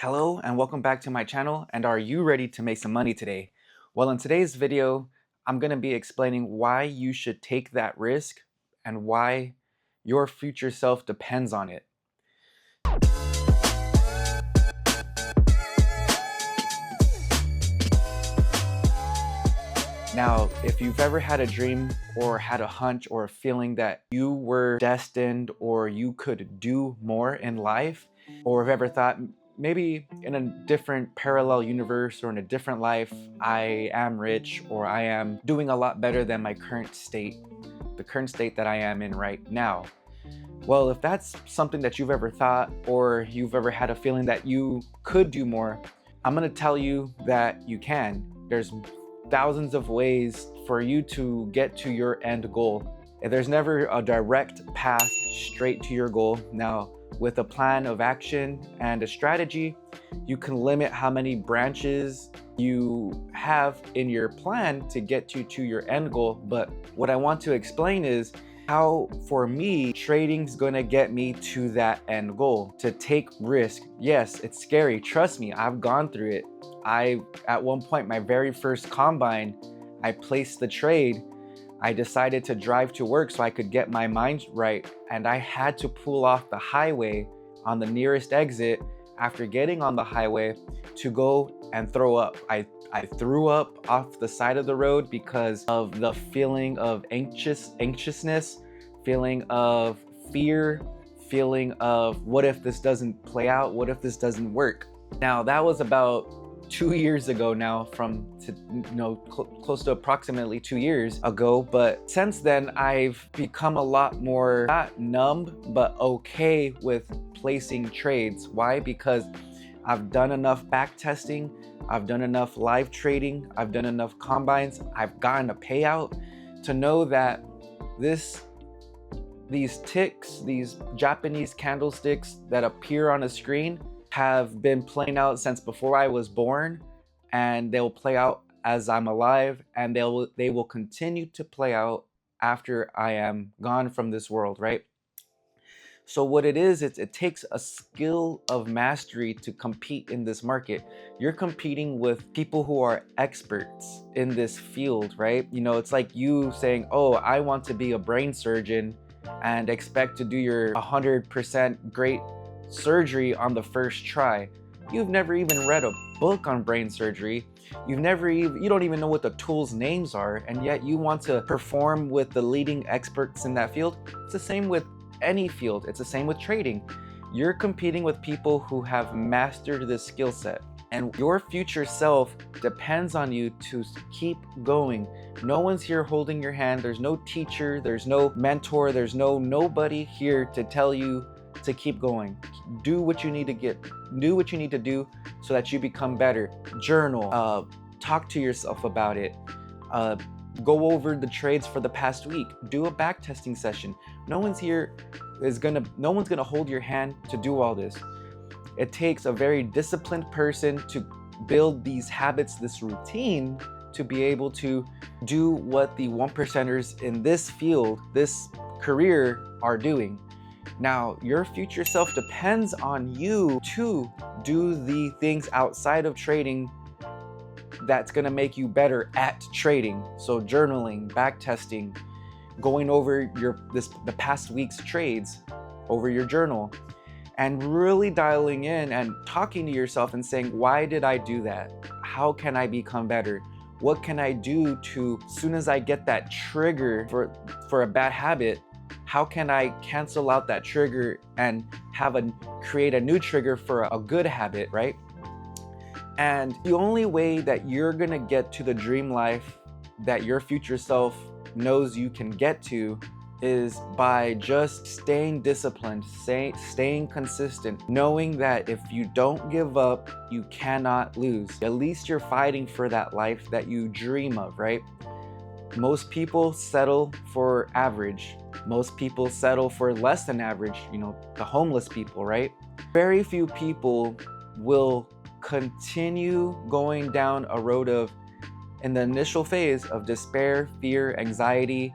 Hello and welcome back to my channel. And are you ready to make some money today? Well, in today's video, I'm going to be explaining why you should take that risk and why your future self depends on it. Now, if you've ever had a dream or had a hunch or a feeling that you were destined or you could do more in life, or have ever thought maybe in a different parallel universe or in a different life, I am rich or I am doing a lot better than my current state, the current state that I am in right now. Well, if that's something that you've ever thought or you've ever had a feeling that you could do more, I'm going to tell you that you can. There's thousands of ways for you to get to your end goal. There's never a direct path straight to your goal. Now, with a plan of action and a strategy, you can limit how many branches you have in your plan to get you to your end goal. But what I want to explain is how, for me, trading's gonna get me to that end goal, to take risk. Yes, it's scary. Trust me, I've gone through it. At one point, my very first combine, I placed the trade. I decided to drive to work so I could get my mind right. And I had to pull off the highway on the nearest exit after getting on the highway to go and throw up. I threw up off the side of the road because of the feeling of anxiousness, feeling of fear, feeling of what if this doesn't play out? What if this doesn't work? Now, that was about 2 years ago now, close to approximately 2 years ago. But since then, I've become a lot more, not numb, but okay with placing trades. Why? Because I've done enough back testing, I've done enough live trading, I've done enough combines, I've gotten a payout to know that these ticks, these Japanese candlesticks that appear on a screen have been playing out since before I was born, and they'll play out as I'm alive, and they will continue to play out after I am gone from this world, right? So what it is, it takes a skill of mastery to compete in this market. You're competing with people who are experts in this field, right? You know, it's like you saying, oh, I want to be a brain surgeon and expect to do your 100% great surgery on the first try. You've never even read a book on brain surgery. You don't even know what the tools names are, and yet you want to perform with the leading experts in that field. It's the same with any field. It's the same with trading. You're competing with people who have mastered this skill set, and your future self depends on you to keep going. No one's here holding your hand. There's no teacher, there's no mentor, there's nobody here to tell you to keep going. Do what you need to do so that you become better. Journal, talk to yourself about it, go over the trades for the past week, do a back testing session. No one's gonna hold your hand to do all this. It takes a very disciplined person to build these habits, this routine, to be able to do what the 1%ers in this field, this career, are doing. Now, your future self depends on you to do the things outside of trading that's going to make you better at trading. So journaling, back testing, going over the past week's trades over your journal, and really dialing in and talking to yourself and saying, why did I do that? How can I become better? What can I do to, as soon as I get that trigger for a bad habit, how can I cancel out that trigger and create a new trigger for a good habit, right? And the only way that you're gonna get to the dream life that your future self knows you can get to is by just staying disciplined, staying consistent, knowing that if you don't give up, you cannot lose. At least you're fighting for that life that you dream of, right? Most people settle for average. Most people settle for less than average, the homeless people, right? Very few people will continue going down a road of, in the initial phase of despair, fear, anxiety,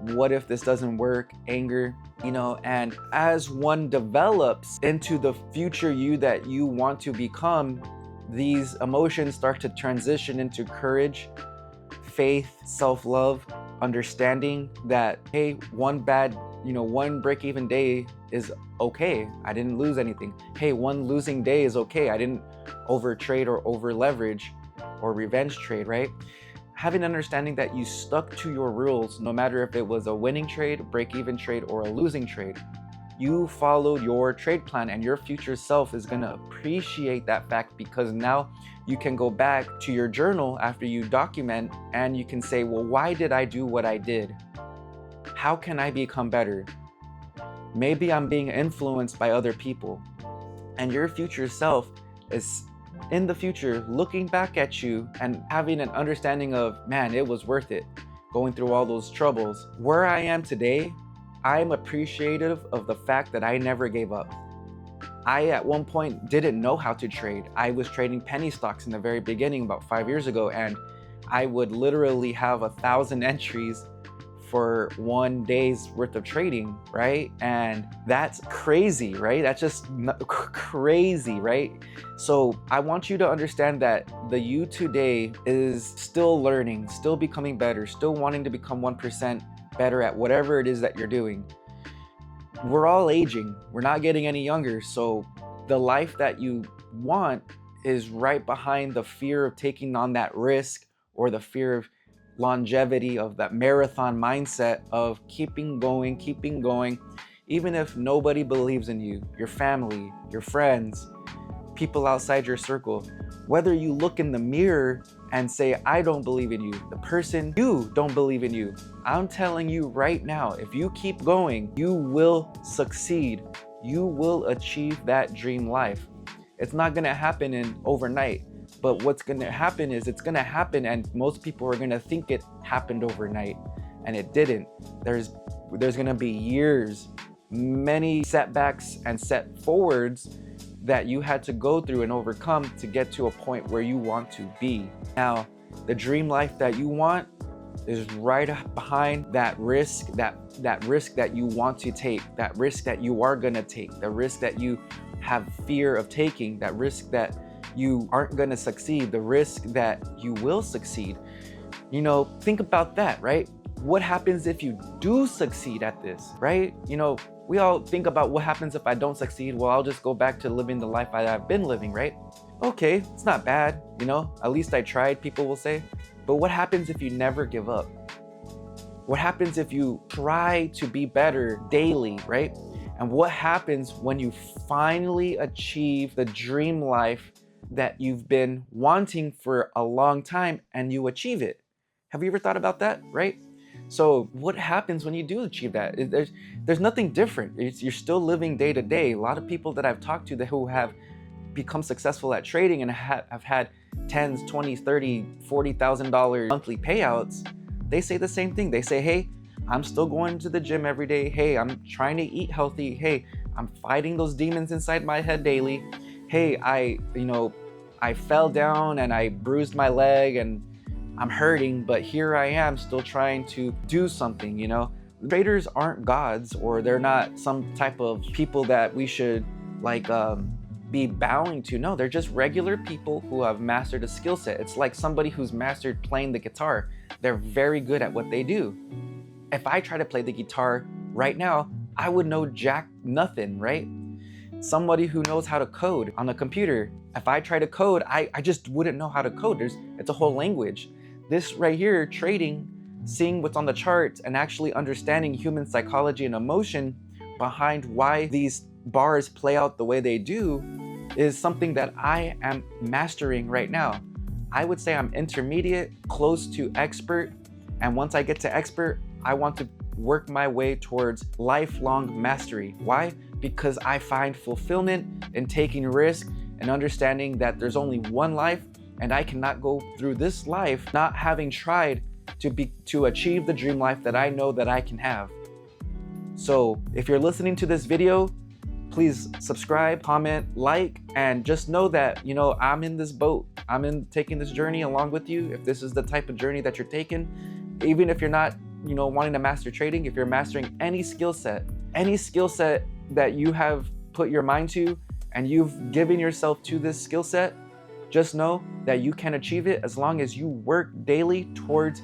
what if this doesn't work, anger. And as one develops into the future you that you want to become, these emotions start to transition into courage, faith, self-love, understanding that, hey, one break-even day is okay. I didn't lose anything. Hey, one losing day is okay. I didn't over trade or over leverage or revenge trade, right? Having an understanding that you stuck to your rules, no matter if it was a winning trade, break-even trade, or a losing trade. You followed your trade plan, and your future self is gonna appreciate that fact, because now you can go back to your journal after you document and you can say, well, why did I do what I did? How can I become better? Maybe I'm being influenced by other people. And your future self is in the future looking back at you and having an understanding of, man, it was worth it going through all those troubles. Where I am today, I'm appreciative of the fact that I never gave up. I at one point didn't know how to trade. I was trading penny stocks in the very beginning about 5 years ago, and I would literally have 1,000 entries for 1 day's worth of trading, right? And that's crazy, right? That's just crazy, right? So I want you to understand that the you today is still learning, still becoming better, still wanting to become 1% better at whatever it is that you're doing. We're all aging, we're not getting any younger. So the life that you want is right behind the fear of taking on that risk, or the fear of longevity, of that marathon mindset of keeping going, even if nobody believes in you, your family, your friends, people outside your circle. Whether you look in the mirror and say, I don't believe in you, the person, you don't believe in you. I'm telling you right now, if you keep going, you will succeed. You will achieve that dream life. It's not gonna happen in overnight. But what's gonna happen is it's gonna happen, and most people are gonna think it happened overnight, and it didn't. There's gonna be years, many setbacks and set forwards that you had to go through and overcome to get to a point where you want to be. Now, the dream life that you want is right behind that risk, that risk that you want to take, that risk that you are gonna take, the risk that you have fear of taking, that risk that you aren't going to succeed, the risk that you will succeed. Think about that, right? What happens if you do succeed at this, right? We all think about what happens if I don't succeed. Well, I'll just go back to living the life I've been living, right? Okay, it's not bad, at least I tried, people will say. But what happens if you never give up? What happens if you try to be better daily, right? And what happens when you finally achieve the dream life that you've been wanting for a long time and you achieve it? Have you ever thought about that, right? So what happens when you do achieve that? There's nothing different. You're still living day to day. A lot of people that I've talked to who have become successful at trading and have had tens, 20s, 30, $40,000 monthly payouts, they say the same thing. They say, hey, I'm still going to the gym every day. Hey, I'm trying to eat healthy. Hey, I'm fighting those demons inside my head daily. Hey, I fell down and I bruised my leg and I'm hurting, but here I am still trying to do something. Traders aren't gods, or they're not some type of people that we should be bowing to. No, they're just regular people who have mastered a skill set. It's like somebody who's mastered playing the guitar. They're very good at what they do. If I try to play the guitar right now, I would know jack nothing, right? Somebody who knows how to code on a computer, if I try to code, I just wouldn't know how to code. It's a whole language. This right here, trading, seeing what's on the charts and actually understanding human psychology and emotion behind why these bars play out the way they do, is something that I am mastering right now. I would say I'm intermediate, close to expert, and once I get to expert, I want to work my way towards lifelong mastery. Why? Because I find fulfillment in taking risk and understanding that there's only one life, and I cannot go through this life not having tried to achieve the dream life that I know that I can have. So if you're listening to this video, please subscribe, comment, like, and just know that, I'm in this boat. I'm taking this journey along with you. If this is the type of journey that you're taking, even if you're not, wanting to master trading, if you're mastering any skill set, any skill set that you have put your mind to and you've given yourself to this skill set, just know that you can achieve it as long as you work daily towards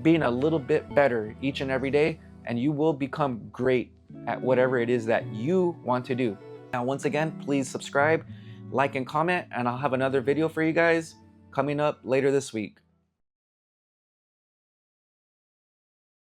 being a little bit better each and every day, and you will become great at whatever it is that you want to do. Now, once again, please subscribe, like, and comment, and I'll have another video for you guys coming up later this week.